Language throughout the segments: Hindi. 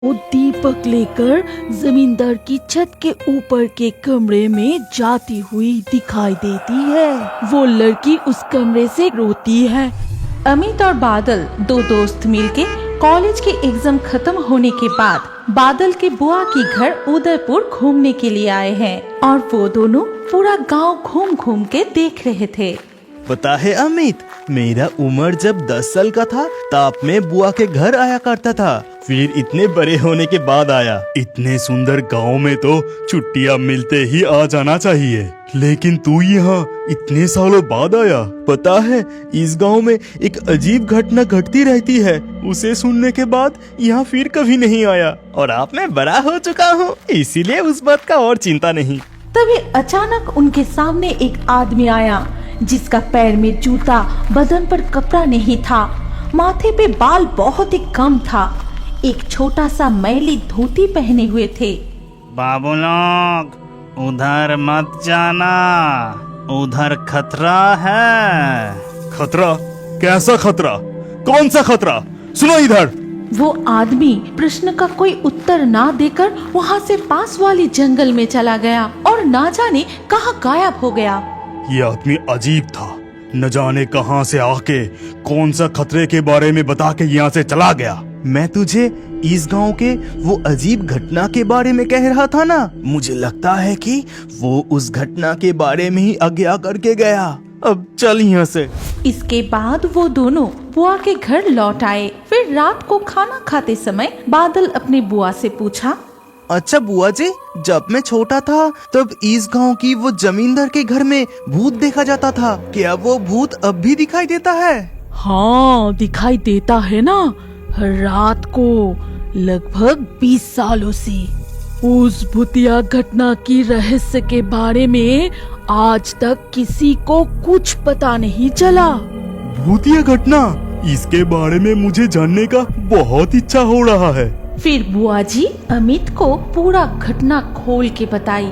वो दीपक लेकर जमींदार की छत के ऊपर के कमरे में जाती हुई दिखाई देती है। वो लड़की उस कमरे से रोती है। अमित और बादल दो दोस्त मिलके कॉलेज के एग्जाम खत्म होने के बाद बादल के बुआ के घर उदयपुर घूमने के लिए आए हैं और वो दोनों पूरा गांव घूम घूम के देख रहे थे। पता है अमित, मेरा उम्र जब 10 साल का था तब मैं बुआ के घर आया करता था। फिर इतने बड़े होने के बाद आया। इतने सुंदर गांव में तो छुट्टियां मिलते ही आ जाना चाहिए, लेकिन तू यहाँ इतने सालों बाद आया। पता है, इस गांव में एक अजीब घटना घटती रहती है। उसे सुनने के बाद यहाँ फिर कभी नहीं आया। और अब मैं बड़ा हो चुका हूँ, इसीलिए उस बात का और चिंता नहीं। तभी अचानक उनके सामने एक आदमी आया जिसका पैर में जूता, बदन पर कपड़ा नहीं था, माथे पे बाल बहुत ही कम था, एक छोटा सा मैली धोती पहने हुए थे। बाबू लोग, उधर मत जाना, उधर खतरा है। खतरा? कैसा खतरा? कौन सा खतरा? सुनो इधर। वो आदमी प्रश्न का कोई उत्तर ना देकर वहाँ से पास वाली जंगल में चला गया और ना जाने कहाँ गायब हो गया। ये आदमी अजीब था, न जाने कहां से आके कौन सा खतरे के बारे में बता के यहाँ से चला गया। मैं तुझे इस गांव के वो अजीब घटना के बारे में कह रहा था ना, मुझे लगता है कि वो उस घटना के बारे में ही आज्ञा करके गया। अब चल यहाँ से। इसके बाद वो दोनों बुआ के घर लौट आए। फिर रात को खाना खाते समय बादल अपने बुआ से पूछा, अच्छा बुआ जी, जब मैं छोटा था तब इस गांव की वो जमींदार के घर में भूत देखा जाता था। क्या वो भूत अब भी दिखाई देता है? हाँ, दिखाई देता है ना, हर रात को लगभग 20 सालों से। उस भूतिया घटना की रहस्य के बारे में आज तक किसी को कुछ पता नहीं चला। भूतिया घटना? इसके बारे में मुझे जानने का बहुत इच्छा हो रहा है। फिर बुआ जी अमित को पूरा घटना खोल के बताई।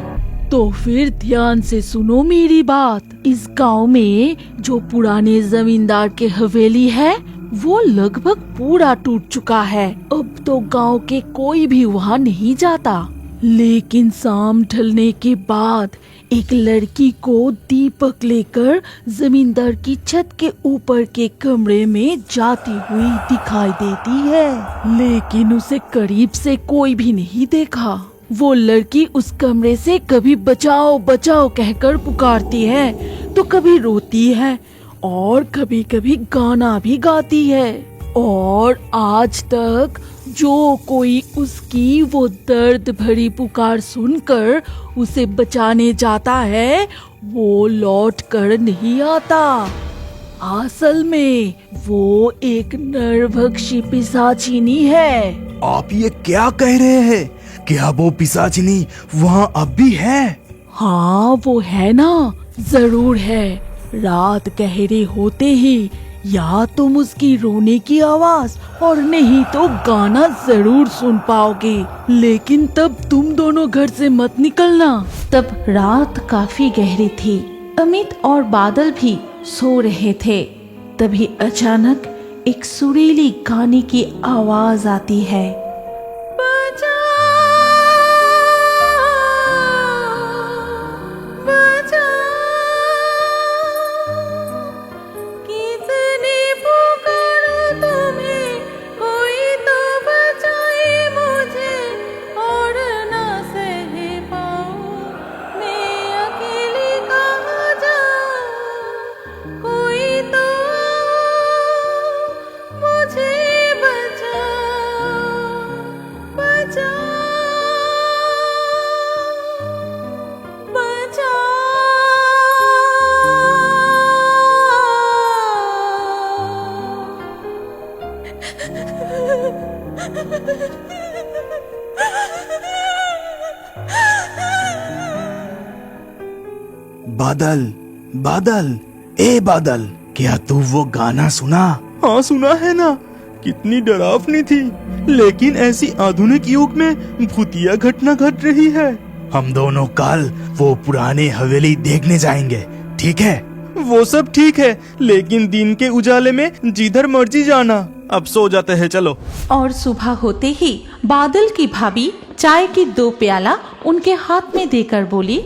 तो फिर ध्यान से सुनो मेरी बात। इस गांव में जो पुराने जमींदार के हवेली है वो लगभग पूरा टूट चुका है। अब तो गांव के कोई भी वहाँ नहीं जाता। लेकिन शाम ढलने के बाद एक लड़की को दीपक लेकर जमींदार की छत के ऊपर के कमरे में जाती हुई दिखाई देती है, लेकिन उसे करीब से कोई भी नहीं देखा। वो लड़की उस कमरे से कभी बचाओ बचाओ कहकर पुकारती है, तो कभी रोती है और कभी कभी गाना भी गाती है। और आज तक जो कोई उसकी वो दर्द भरी पुकार सुनकर उसे बचाने जाता है वो लौट कर नहीं आता। असल में वो एक नरभक्षी पिशाचिनी है। आप ये क्या कह रहे हैं? क्या वो पिशाचिनी वहाँ अब भी है? हाँ, वो है ना, जरूर है। रात गहरे होते ही या तुम उसकी रोने की आवाज और नहीं तो गाना जरूर सुन पाओगे। लेकिन तब तुम दोनों घर से मत निकलना। तब रात काफी गहरी थी। अमित और बादल भी सो रहे थे। तभी अचानक एक सुरीली गाने की आवाज आती है। बादल, बादल, ए बादल, क्या तू वो गाना सुना? हाँ सुना है ना। कितनी डरावनी थी, लेकिन ऐसी आधुनिक युग में भूतिया घटना घट रही है। हम दोनों कल वो पुराने हवेली देखने जाएंगे, ठीक है? वो सब ठीक है, लेकिन दिन के उजाले में जिधर मर्जी जाना। अब सो जाते हैं, चलो। और सुबह होते ही बादल की भाभी चाय की 2 प्याला उनके हाथ में देकर बोली,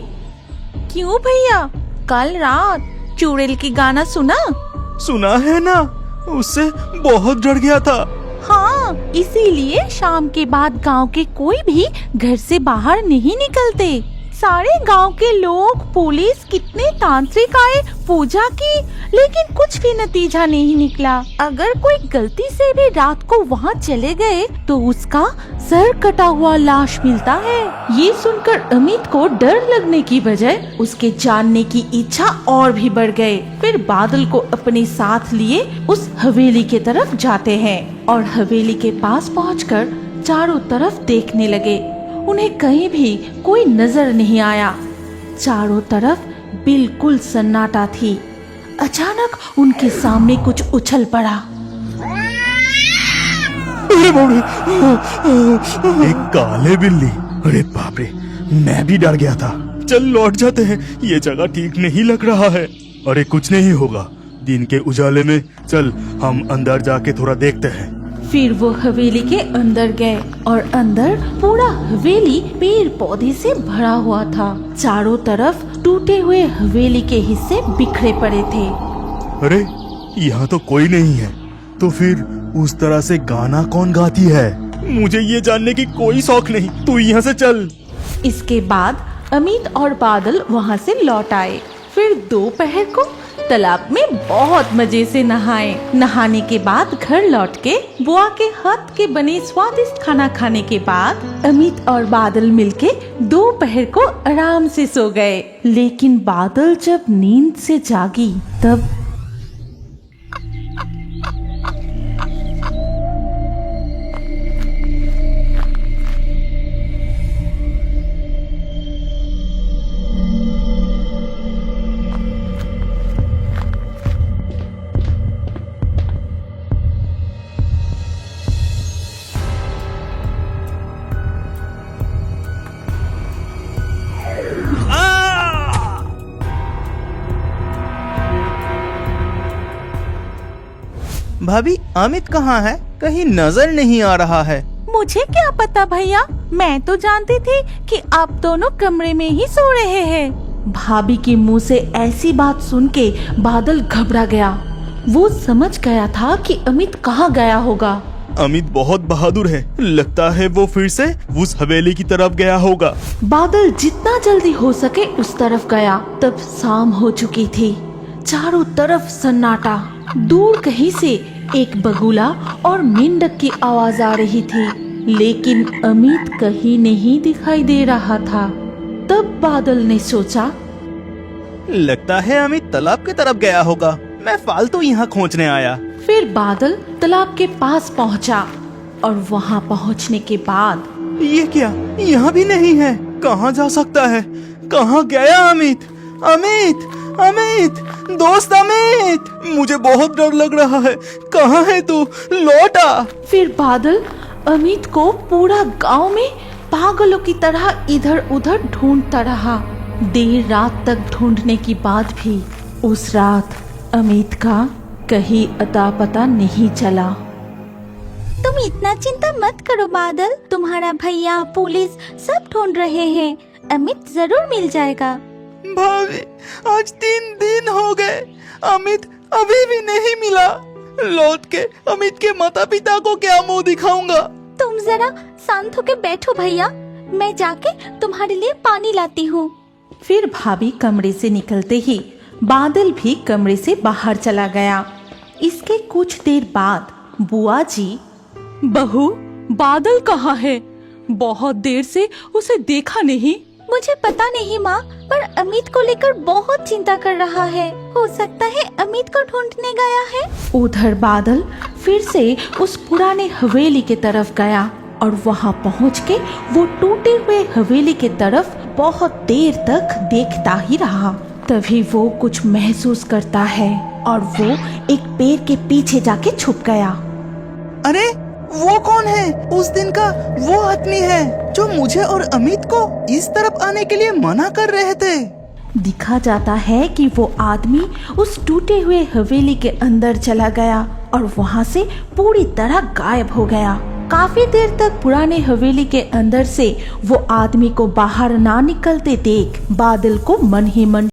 क्यों भैया, कल रात चुड़ैल की गाना सुना? सुना है ना, उससे बहुत डर गया था। हाँ, इसीलिए शाम के बाद गांव के कोई भी घर से बाहर नहीं निकलते। सारे गांव के लोग, पुलिस, कितने तांत्रिक आए, पूजा की, लेकिन कुछ भी नतीजा नहीं निकला। अगर कोई गलती से भी रात को वहाँ चले गए तो उसका सर कटा हुआ लाश मिलता है। ये सुनकर अमित को डर लगने की बजाय उसके जानने की इच्छा और भी बढ़ गए। फिर बादल को अपने साथ लिए उस हवेली के तरफ जाते हैं और हवेली के पास पहुंचकर चारों तरफ देखने लगे। उन्हें कहीं भी कोई नजर नहीं आया। चारों तरफ बिल्कुल सन्नाटा थी। अचानक उनके सामने कुछ उछल पड़ा। एक काले बिल्ली। अरे बाप रे, मैं भी डर गया था। चल लौट जाते हैं, ये जगह ठीक नहीं लग रहा है। अरे कुछ नहीं होगा, दिन के उजाले में। चल हम अंदर जाके थोड़ा देखते हैं। फिर वो हवेली के अंदर गए और अंदर पूरा हवेली पेड़ पौधे से भरा हुआ था। चारों तरफ टूटे हुए हवेली के हिस्से बिखरे पड़े थे। अरे यहाँ तो कोई नहीं है, तो फिर उस तरह से गाना कौन गाती है? मुझे ये जानने की कोई शौक नहीं, तू यहाँ से चल। इसके बाद अमित और बादल वहाँ से लौट आए। फिर दोपहर को तालाब में बहुत मजे से नहाए। नहाने के बाद घर लौट के बुआ के हाथ के बने स्वादिष्ट खाना खाने के बाद अमित और बादल मिलके दोपहर को आराम से सो गए। लेकिन बादल जब नींद से जागी तब भाभी, अमित कहाँ है? कहीं नजर नहीं आ रहा है। मुझे क्या पता भैया, मैं तो जानती थी कि आप दोनों कमरे में ही सो रहे हैं। भाभी के मुंह से ऐसी बात सुन के बादल घबरा गया। वो समझ गया था कि अमित कहाँ गया होगा। अमित बहुत बहादुर है, लगता है वो फिर से उस हवेली की तरफ गया होगा। बादल जितना जल्दी हो सके उस तरफ गया। तब शाम हो चुकी थी। चारों तरफ सन्नाटा। दूर कहीं से एक बगुला और मेंढक की आवाज आ रही थी, लेकिन अमित कहीं नहीं दिखाई दे रहा था। तब बादल ने सोचा, लगता है अमित तालाब की तरफ गया होगा। मैं फालतू यहाँ खोजने आया। फिर बादल तालाब के पास पहुँचा और वहाँ पहुँचने के बाद ये क्या, यहाँ भी नहीं है। कहाँ जा सकता है? कहाँ गया अमित? अमित, अमित, दोस्त अमित, मुझे बहुत डर लग रहा है। कहाँ है तू? लौट आ। फिर बादल अमित को पूरा गांव में पागलों की तरह इधर उधर ढूंढता रहा। देर रात तक ढूंढने के बाद भी उस रात अमित का कहीं अता पता नहीं चला। तुम इतना चिंता मत करो बादल, तुम्हारा भैया, पुलिस सब ढूंढ रहे हैं। अमित जरूर मिल जाएगा। भाभी, आज 3 दिन हो गए, अमित अभी भी नहीं मिला। लौट के अमित के माता पिता को क्या मुंह दिखाऊंगा? तुम जरा शांत होके बैठो भैया, मैं जाके तुम्हारे लिए पानी लाती हूँ। फिर भाभी कमरे से निकलते ही बादल भी कमरे से बाहर चला गया। इसके कुछ देर बाद बुआ जी, बहू, बादल कहाँ है? बहुत देर से उसे देखा नहीं। मुझे पता नहीं माँ, पर अमित को लेकर बहुत चिंता कर रहा है। हो सकता है अमित को ढूंढने गया है। उधर बादल फिर से उस पुराने हवेली के तरफ गया और वहाँ पहुँच के वो टूटे हुए हवेली के तरफ बहुत देर तक देखता ही रहा। तभी वो कुछ महसूस करता है और वो एक पेड़ के पीछे जाके छुप गया। अरे वो कौन है? उस दिन का वो आदमी है जो मुझे और अमित को इस तरफ आने के लिए मना कर रहे थे। दिखा जाता है कि वो आदमी उस टूटे हुए हवेली के अंदर चला गया और वहाँ से पूरी तरह गायब हो गया। काफी देर तक पुराने हवेली के अंदर से वो आदमी को बाहर ना निकलते देख बादल को मन ही मन